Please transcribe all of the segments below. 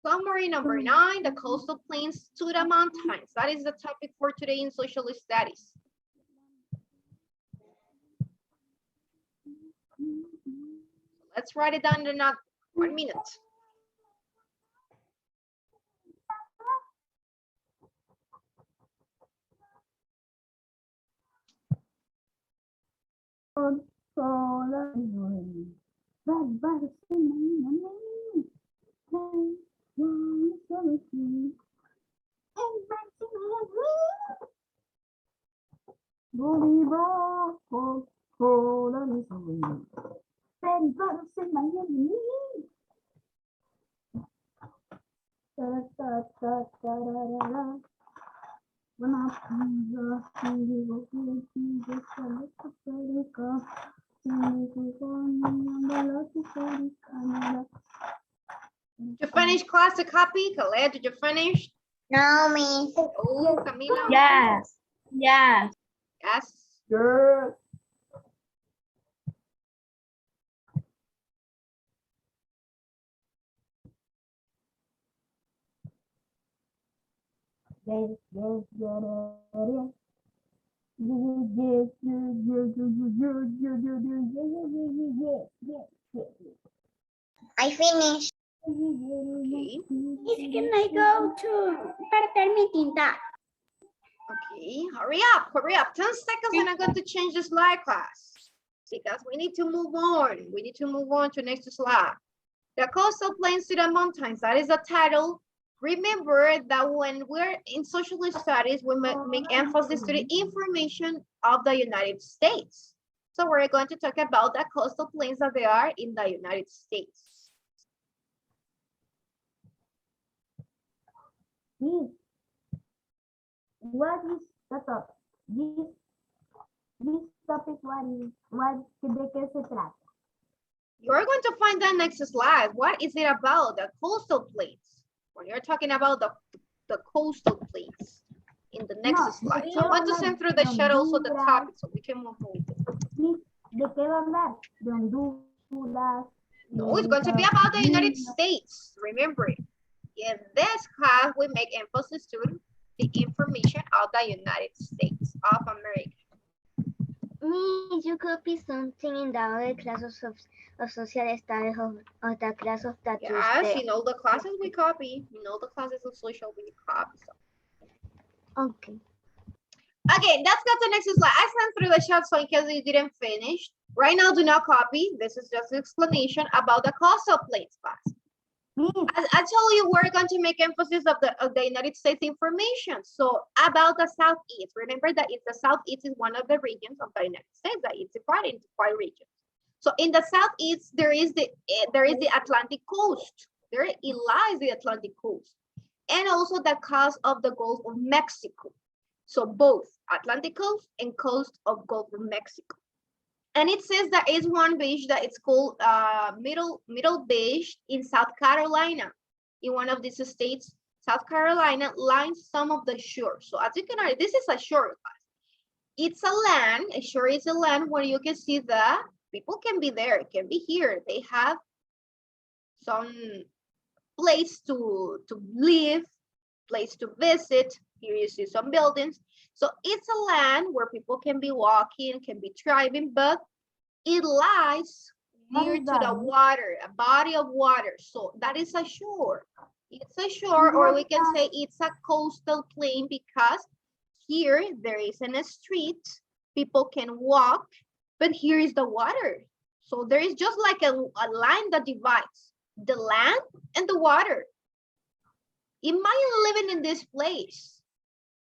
Summary number 9, the coastal plains to the mountains. That is the topic for today in social studies. Let's write it down in 1 minute. Did you finish class, the copy? Khaled, did you finish? No, Miss. Oh, Camila. Yes. Yes. Yes. Girl. I finished. Okay. Can I go to para mi tinta? Okay, hurry up, hurry up. 10 seconds and I'm going to change the slide, class. Because we need to move on. We need to move on to next slide. The coastal plains to the mountains, that is the title. Remember that when we're in social studies, we make emphasis to the information of the United States. So we're going to talk about the coastal plains that they are in the United States. What is the topic? This topic, de qué se trata? You're going to find that next slide. What is it about? The coastal plains. When you're talking about the coastal plains in the next slide. So I'm going to send through the shadows of the topic so we can move on. ¿De qué va a hablar? De Honduras. No, it's going to be about the United States. Remember, in this class, we make emphasis to the information of the United States of America. Miss, you copy something in the other classes of social studies or the class of that Yes, you know the classes we copy. You know the classes of social we copy. So. Okay. Okay, let's go to the next slide. I sent through the chat so in case you didn't finish. Right now, do not copy. This is just an explanation about the coastal plains class. As I told you, we're going to make emphasis of the United States information. So about the Southeast, remember that the Southeast is one of the regions of the United States that it's divided into 5 regions. So in the Southeast, there is the Atlantic coast. There it lies the Atlantic coast, and also the coast of the Gulf of Mexico. So both Atlantic coast and coast of Gulf of Mexico. And it says that is one beach that it's called Middle Beach in South Carolina. In one of these states, South Carolina lines some of the shore. So as you can see, this is a shore. It's a land, a shore is a land where you can see that people can be there, can be here. They have some place to live, place to visit. Here you see some buildings. So it's a land where people can be walking, can be driving, but it lies near to the water, a body of water. So that is a shore. It's a shore, or we can say it's a coastal plain because here there is a street, people can walk, but here is the water. So there is just like a line that divides the land and the water. Imagine living in this place.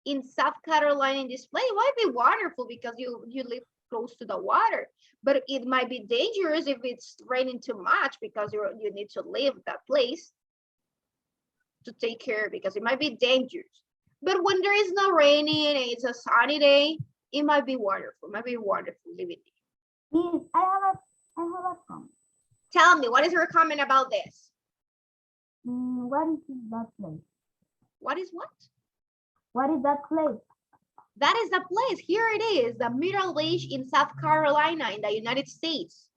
In South Carolina, in this place, it might be wonderful because you live close to the water, but it might be dangerous if it's raining too much because you need to leave that place to take care because it might be dangerous. But when there is no raining and it's a sunny day, it might be wonderful. It might be wonderful living there. Yes, I have a comment. Tell me, what is your comment about this? What is that place? What is what? What is that place? That is the place. Here it is, the Middle Beach in South Carolina in the United States.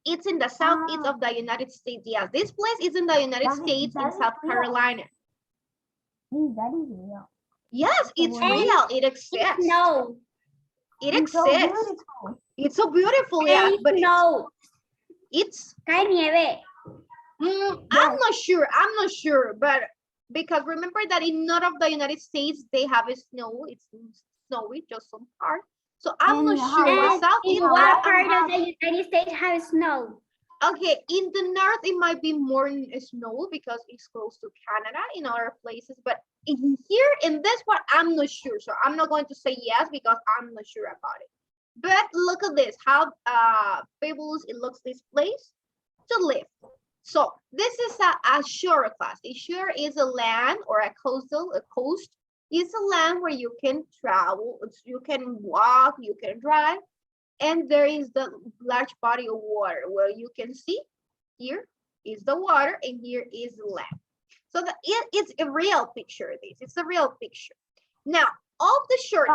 It's in the southeast of the United States. Yes, this place is in the United States in South Carolina. That is real. Yes, it's And real. It exists. Snow. It It's so exists. beautiful. It's so beautiful, yeah, but Snow. it's Cae nieve. I'm not sure. I'm not sure, but because remember that in none of the United States they have a snow. It's snowy, just some part. So I'm not sure. The And southeast. in what part of the United States has snow? Okay, in the north it might be more snow because it's close to Canada in other places, but in here in this part I'm not sure. So I'm not going to say yes because I'm not sure about it. But look at this, how fabulous it looks this place to live. So this is a shore class. A shore is a land or a coast is a land where you can travel, you can walk, you can drive, and there is the large body of water where you can see here is the water and here is the land. So it's a real picture. It's a real picture. Now, of the shore,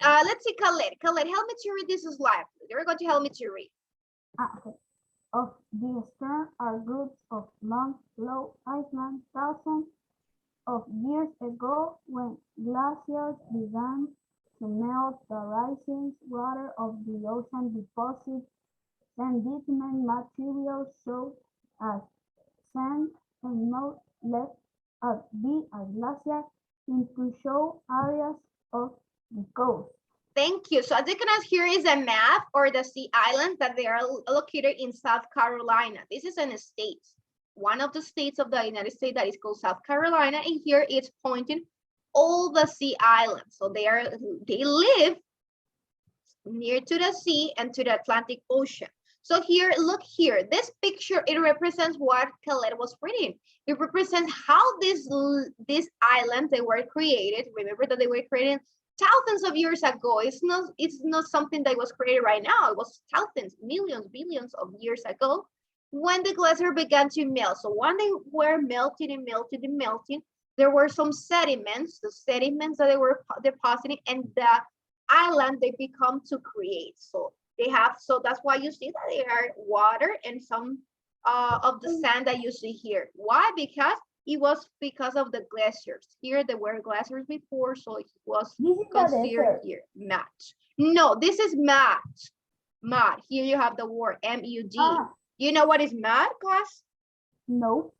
let's see, Khaled. Khaled, help me to read this slide. You're going to help me to read. Okay. Of the stern are groups of long, low islands thousands of years ago when glaciers began to melt. The rising water of the ocean deposits sedimentary materials such as sand and mud left at the glacier into show areas of the coast. Thank you. So as you can see, here is a map or the sea islands that they are located in South Carolina. This is a state, one of the states of the United States that is called South Carolina, and here it's pointing all the sea islands. So they live near to the sea and to the Atlantic Ocean. So here, look here, this picture, it represents what Khaled was reading. It represents how these islands, they were created. Remember that they were created thousands of years ago. It's not something that was created right now. It was thousands, millions, billions of years ago when the glacier began to melt. So when they were melting and melting and melting, there were some sediments, the sediments that they were depositing, and the island they become to create. So they have, so that's why you see that they are water and some of the sand that you see here. Why? Because it was because of the glaciers. Here there were glaciers before, so it was considered here mud. No, this is mud. Mud. Here you have the word M-U-D. You know what is mud, class? No.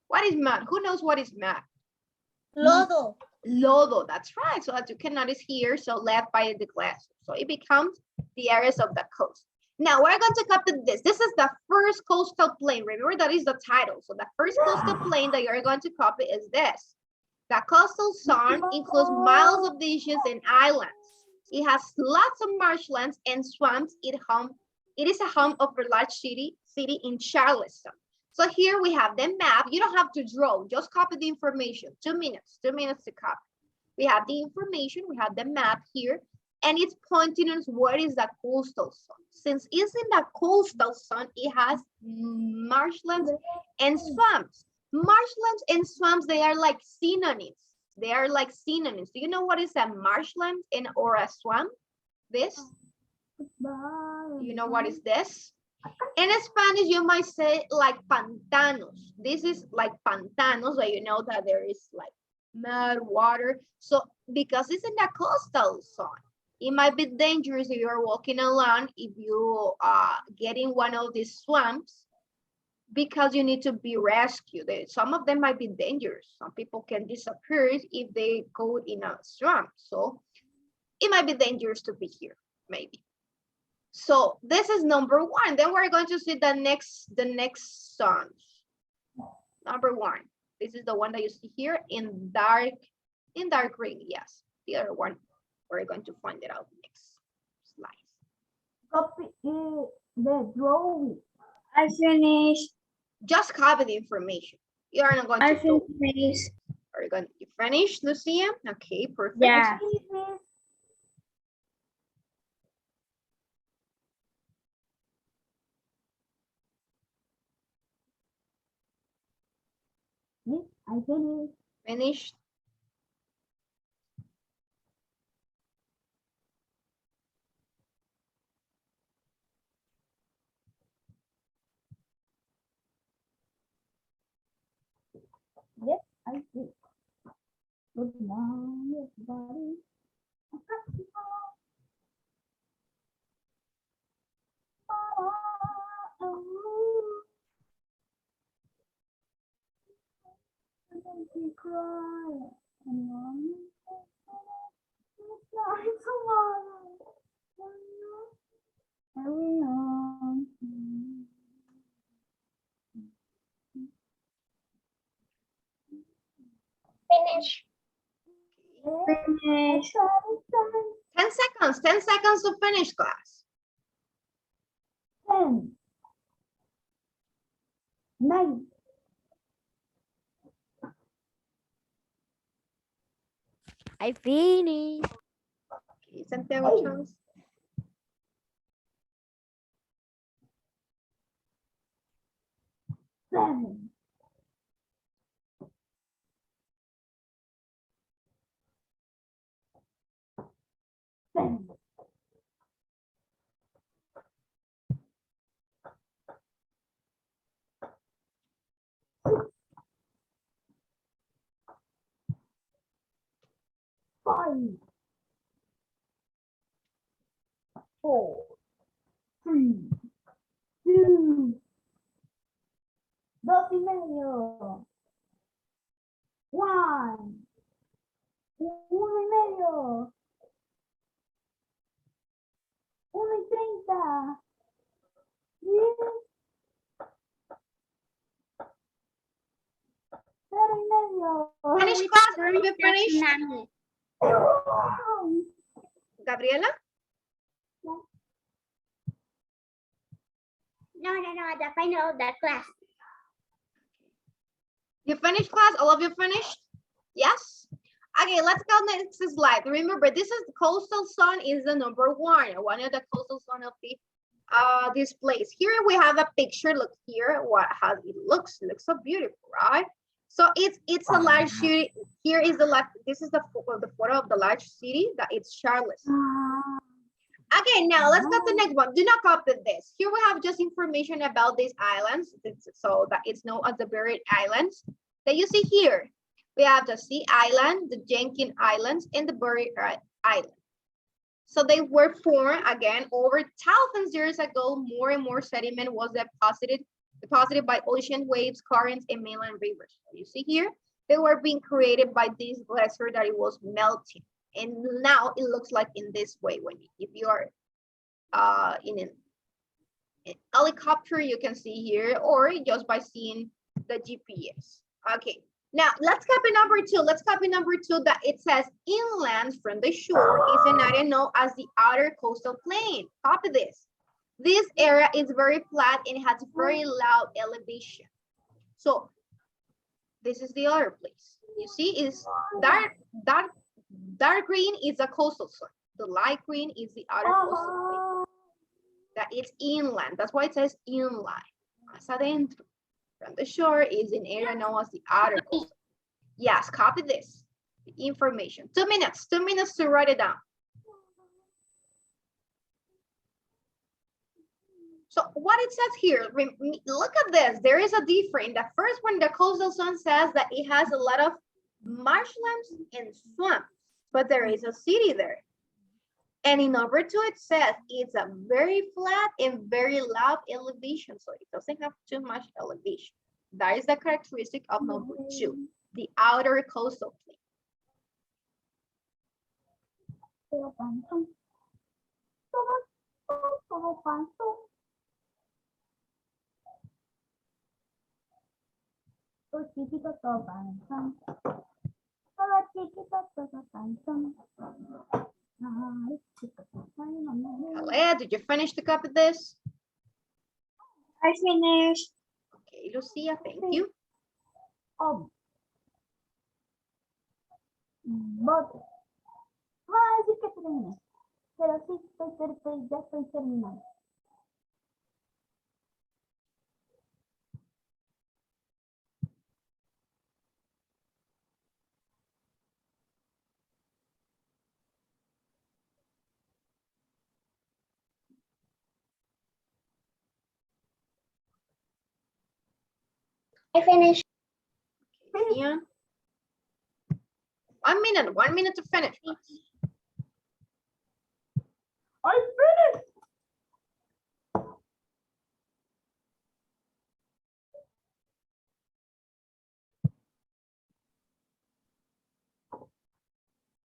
What is mud? Who knows what is mud? Lodo. Lodo, that's right. So as you can notice here, so left by the glacier. So it becomes the areas of the coast. Now we're going to copy this. This is the first coastal plain. Remember that is the title. So the first coastal plain that you're going to copy is this. The coastal zone includes miles of beaches and islands. It has lots of marshlands and swamps. It is a home of a large city in Charleston. So here we have the map. You don't have to draw, just copy the information. 2 minutes to copy. We have the information, we have the map here, and it's pointing us what is the coastal zone. Since it's in the coastal zone, it has marshlands and swamps. Marshlands and swamps, they are like synonyms. They are like synonyms. Do you know what is a marshland or a swamp? This? You know what is this? In Spanish, you might say like pantanos. This is like pantanos, so you know that there is like mud, water. So because it's in the coastal zone, it might be dangerous if you're walking along, if you get in one of these swamps, because you need to be rescued. Some of them might be dangerous. Some people can disappear if they go in a swamp. So it might be dangerous to be here, maybe. So this is number one. Then we're going to see the next songs. Number one. This is the one that you see here in dark green. Yes, the other one. We're going to find it out next slide. Copy the drawing. I finished. Just copy the information. You are not going I to. finished. Are you going to finish, Lucia? Okay, perfect. Yeah. Yes, I finished. Finished. I did. Good night, everybody. You cry and it's not tomorrow. Carry on. Finish. Finish. 10 seconds, 10 seconds to finish, class. 10, 9, I finished. Okay, Santiago Charles. 7, 10, 5, 4, 3, 2, 2 y medio, 1, 1 y medio, 1 y 30, 10, 0 y medio. Finish, class. Are you finished? Gabriela? No, the final of the class. You finished, class? All of you finished? Yes? Okay, let's go next slide. Remember, this is coastal zone is the number one of the coastal zone of the this place. Here we have a picture. Look here, how it looks. It looks so beautiful, right? So it's a large city. Here is this is the photo of the large city that it's Charleston. Okay, now let's go to the next one. Do not copy this. Here we have just information about these islands. So that it's known as the Buried Islands that you see here. We have the Sea Island, the Jenkins Islands, and the Buried Island. So they were formed again over thousands of years ago. More and more sediment was deposited by ocean waves, currents, and mainland rivers. So you see here, they were being created by this glacier that it was melting. And now it looks like in this way if you are in an helicopter, you can see here, or just by seeing the GPS. Okay, now let's copy number 2. Let's copy number 2 that it says inland from the shore is an area known as the outer coastal plain. Copy this. This area is very flat and has very low elevation. So this is the other place. You see, is dark green is the coastal zone. The light green is the outer coastal plain. That it's inland. That's why it says inland. Más adentro. From the shore is an area known as the outer coastal. Yes, copy this. The information. 2 minutes. 2 minutes to write it down. So what it says here, look at this. There is a difference. The first one, the coastal zone says that it has a lot of marshlands and swamps, but there is a city there. And in number 2, it says it's a very flat and very low elevation. So it doesn't have too much elevation. That is the characteristic of number 2, the outer coastal plain. Alea, did you finish to copy this? I finished. Okay, Lucia, thank you. Bote. No voy a decir que terminé, pero sí ya estoy terminando. I finished. Okay, Ian. 1 minute to finish. I finished.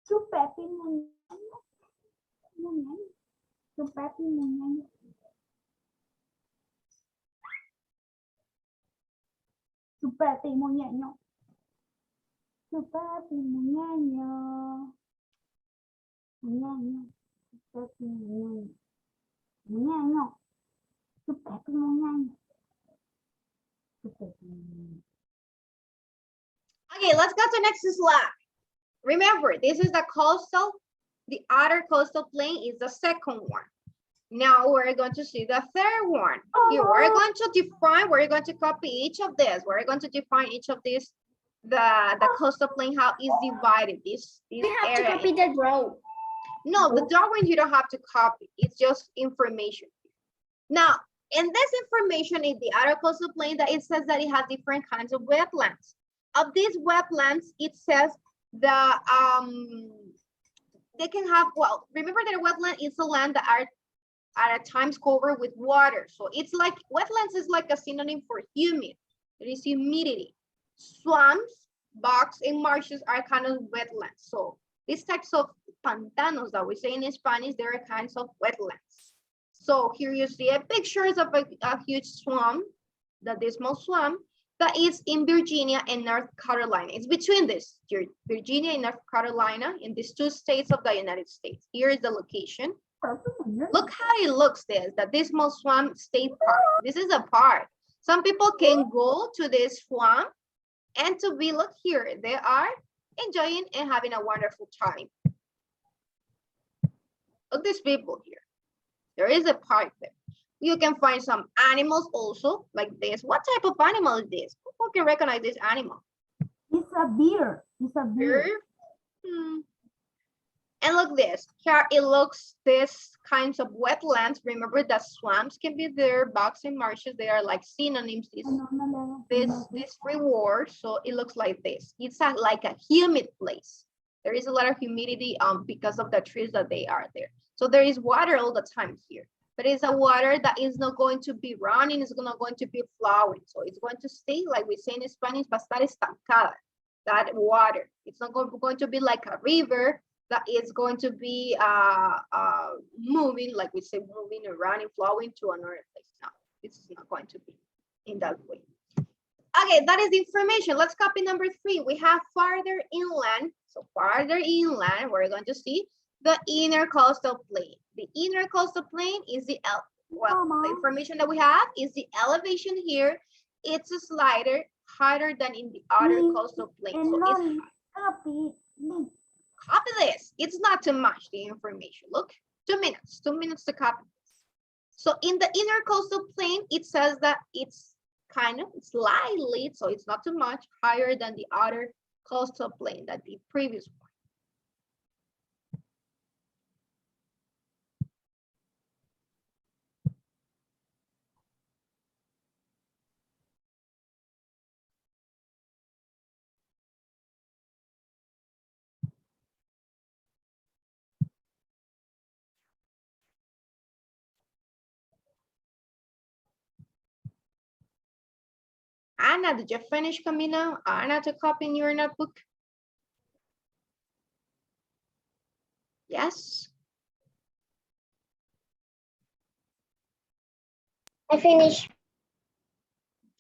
Chupete muñeño. Muñeño. Chupete muñeño. Chupete muñeño. Chupete muñeño. Muñeño. Chupete muñeño. Muñeño. Chupete muñeño. Chupete muñeño. Okay, let's go to next slide. Remember, this is the coastal. The other coastal plain is the second one. Now we're going to see the third one. Here, we're going to define, we're going to copy each of this. We're going to define each of these, the coastal plain, how it's divided. This We have area. to copy the draw. No, the drawing you don't have to copy. It's just information. Now, in this information in the other coastal plain, that it says that it has different kinds of wetlands. Of these wetlands, it says the they can have, well, remember that a wetland is a land that are at times covered with water. So it's like, wetlands is like a synonym for humid. It is humidity. Swamps, bogs, and marshes are kind of wetlands. So these types of pantanos that we say in Spanish, they are kinds of wetlands. So here you see a pictures of a huge swamp, the Dismal Swamp, that is in Virginia and North Carolina. It's between this, Virginia and North Carolina, in these two states of the United States. Here is the location. Look how it looks, the Dismal Swamp State Park. This is a park. Some people can go to this swamp and to be, look here, they are enjoying and having a wonderful time. Look, these people here. There is a park there. You can find some animals also, like this. What type of animal is this? Who can recognize this animal? It's a beer. It's a beer. And look this, here it looks this kinds of wetlands. Remember that swamps can be there, bogs and marshes, they are like synonyms, this reward. So it looks like this. It's like a humid place. There is a lot of humidity because of the trees that they are there. So there is water all the time here. But it's a water that is not going to be running, it's not going to be flowing. So it's going to stay, like we say in Spanish, va a estar estancada, that water. It's not going to be like a river that is going to be moving, like we say, moving or running, flowing to another place. No, this is not going to be in that way. Okay, that is the information. Let's copy number 3. We have farther inland. So farther inland, we're going to see the inner coastal plain. The inner coastal plain is the, the information that we have is the elevation here. It's a slider higher than in the other coastal plain. So it's copy this. It's not too much, the information. Look, 2 minutes to copy this. So in the inner coastal plain, it says that it's kind of slightly, so it's not too much, higher than the other coastal plain, that the previous one. Anna, did you finish, Camila? Anna, to copy in your notebook? Yes. I finished.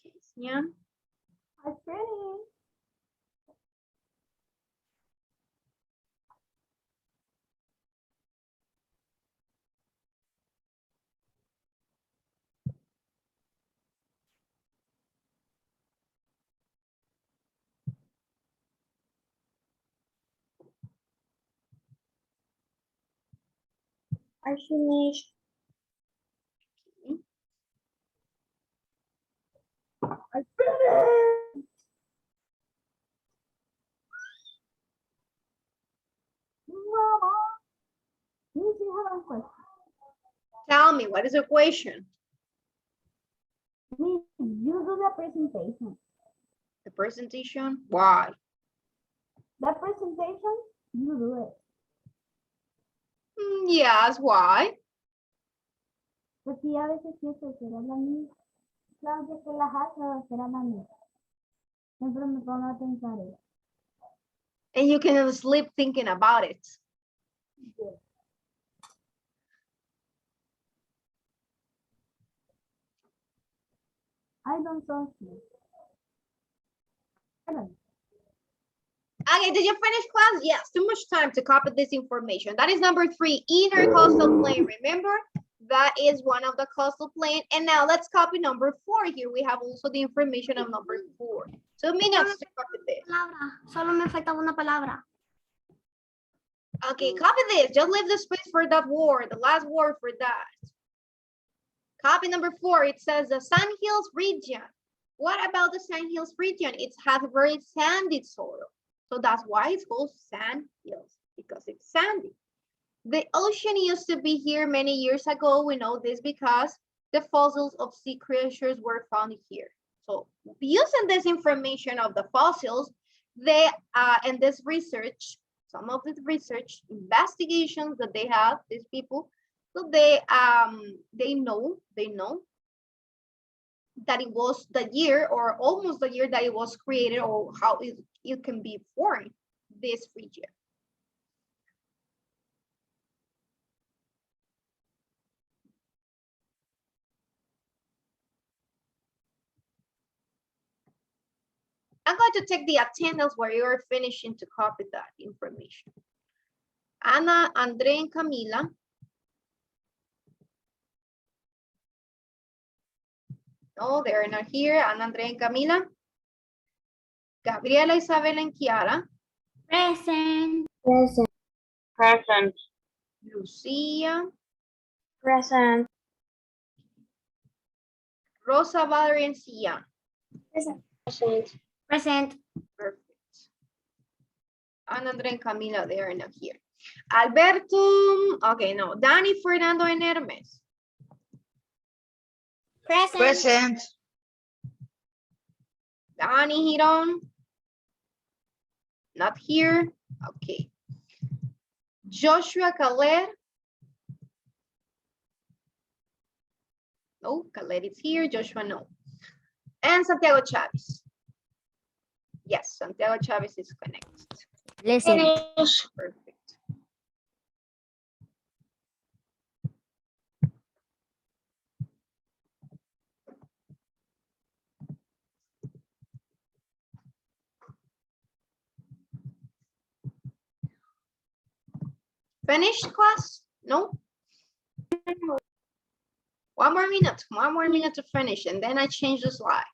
Okay, yeah. I finished. I finished. I finished. Mama, you have a question. Tell me, what is your question? Miss, you do the presentation. The presentation? Why? That presentation, you do it. Yes, why? Porque a veces pienso que era la misma. Claudia que las hace o será la misma. Siempre me pongo a pensar eso. And you can sleep thinking about it. Yes. I don't trust you. I don't. Okay, did you finish class? Yes, too much time to copy this information. That is number 3, intercoastal plain. Remember, that is one of the coastal plain. And now let's copy number 4 here. We have also the information of number 4. 2 minutes to copy this. Solo me falta una palabra. Okay, copy this. Just leave the space for that word, the last word for that. Copy number 4, it says the Sandhills region. What about the Sandhills region? It has a very sandy soil. So that's why it's called sand hills, because it's sandy. The ocean used to be here many years ago. We know this because the fossils of sea creatures were found here. So using this information of the fossils, they and this research, some of the research investigations that they have, these people, so they know that it was the year or almost the year that it was created, or how it can be formed, this region. I'm going to take the attendance where you are finishing to copy that information. Ana, Andre, and Camila. No, they're not here. Ana, Andre, and Camila. Gabriela, Isabel, and Kiara. Present. Present. Present. Lucia. Present. Rosa, Valerie, and Sia. Present. Present. Present. Perfect. Ana, Andre, and Camila, they are not here. Alberto, okay, no. Danny, Fernando, and Hermes. Present. Present. Danny, Hiron. Not here. Okay. Joshua Khaled. No, Khaled is here. Joshua, no. And Santiago Chavez. Yes, Santiago Chavez is connected. Listen. Perfect. Finished class? No? One more minute to finish, and then I change the slide.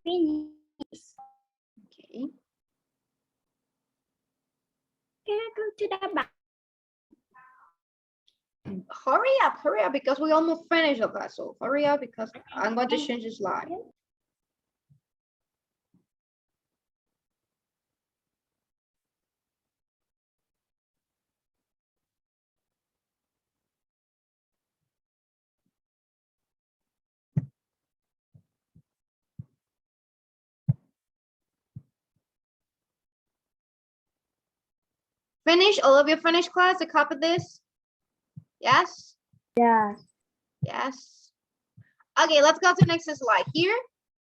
Okay. Can I go to the back? Hurry up, because we almost finished the class. So hurry up, because I'm going to change the slide. Finish, all of you finished class, a copy this? Yes? Yes. Yes. Okay, let's go to the next slide here.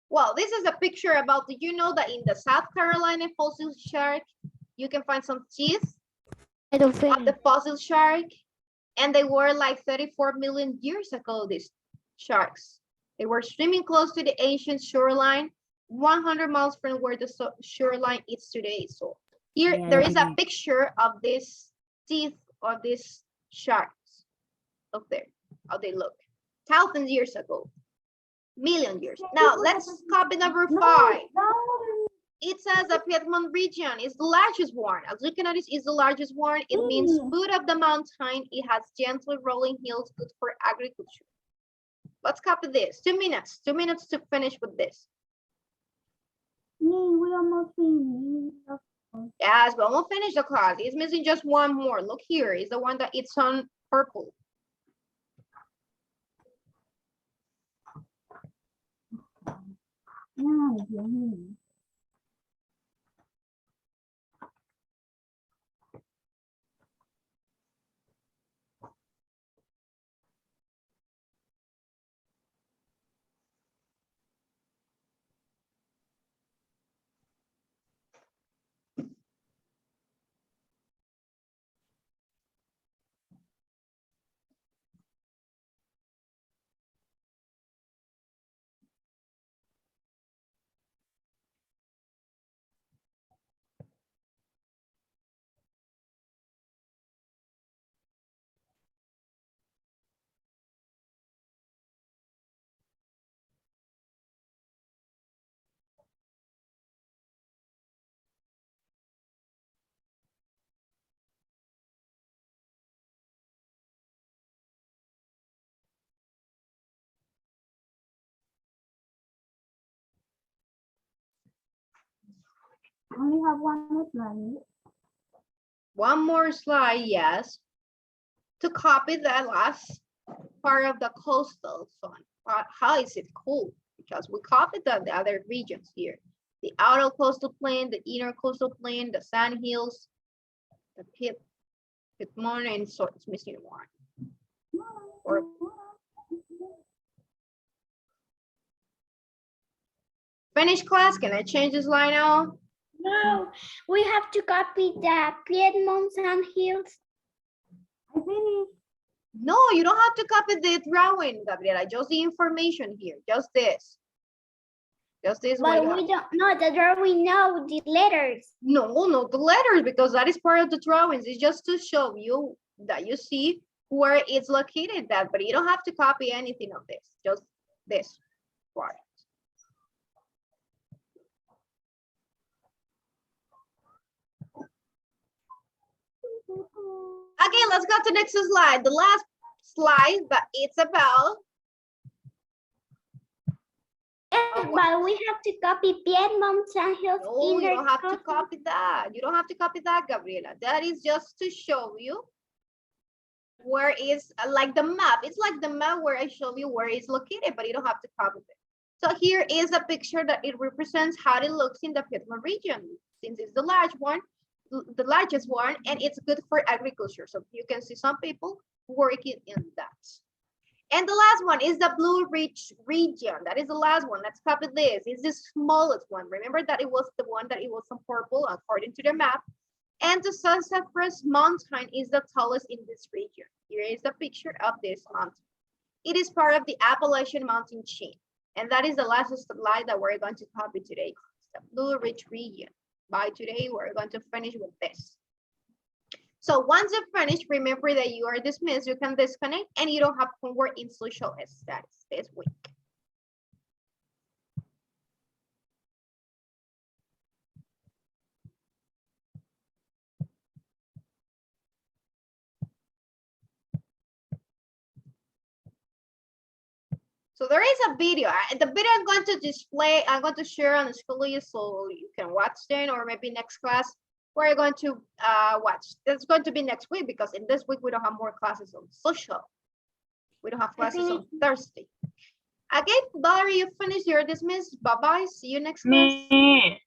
Well, this is a picture about, did you know that in the South Carolina fossil shark, you can find some teeth of the fossil shark, and they were like 34 million years ago, these sharks. They were swimming close to the ancient shoreline, 100 miles from where the shoreline is today. So here, there is a picture of this teeth of these sharks. Look there, how they look. Thousands years ago, million years. Now, let's copy number 5. It says the Piedmont region is the largest one. As you can notice, it's the largest one. It means foot of the mountain. It has gentle rolling hills, good for agriculture. Let's copy this. 2 minutes. 2 minutes to finish with this. We almost finished. Yes, but we'll finish the class. It's missing just one more. Look here, it's the one that it's on purple. Ay, Dios mío. Only have one slide. One more slide, yes. To copy that last part of the coastal zone. How is it cool? Because we copied the other regions here. The outer coastal plain, the inner coastal plain, the sand hills, the Piedmont, and so it's missing one. Or finish class, can I change this line now? No, we have to copy the Piedmont Sand Hills. I finished. No, you don't have to copy the drawing, Gabriela, just the information here, just this. Just this But one. we don't know the drawing know the letters. No, not the letters, because that is part of the drawings. It's just to show you that you see where it's located that, but you don't have to copy anything of this, just this part. Okay, let's go to next slide. The last slide, but it's about. But we have to copy Piedmont Sand Hills. No, you inner don't have to coastal- copy that. You don't have to copy that, Gabriela. That is just to show you where is like the map. It's like the map where I show you where it's located, but you don't have to copy it. So here is a picture that it represents how it looks in the Piedmont region, since it's the large one, the largest one, and it's good for agriculture. So you can see some people working in that. And the last one is the Blue Ridge region. That is the last one. Let's copy this. It's the smallest one. Remember that it was the one that it was on purple according to the map. And the Sassafras Mountain is the tallest in this region. Here is the picture of this mountain. It is part of the Appalachian Mountain chain. And that is the last slide that we're going to copy today. The Blue Ridge region. By today, we're going to finish with this. So once you finish, remember that you are dismissed. You can disconnect and you don't have homework in social status this week. So there is a video. The video I'm going to display, I'm going to share on the school so you can watch then, or maybe next class we're going to watch. It's going to be next week because in this week we don't have more classes on social. We don't have classes on Thursday. Okay, Valerie, you finished. You're dismissed. Bye-bye. See you next class. Me.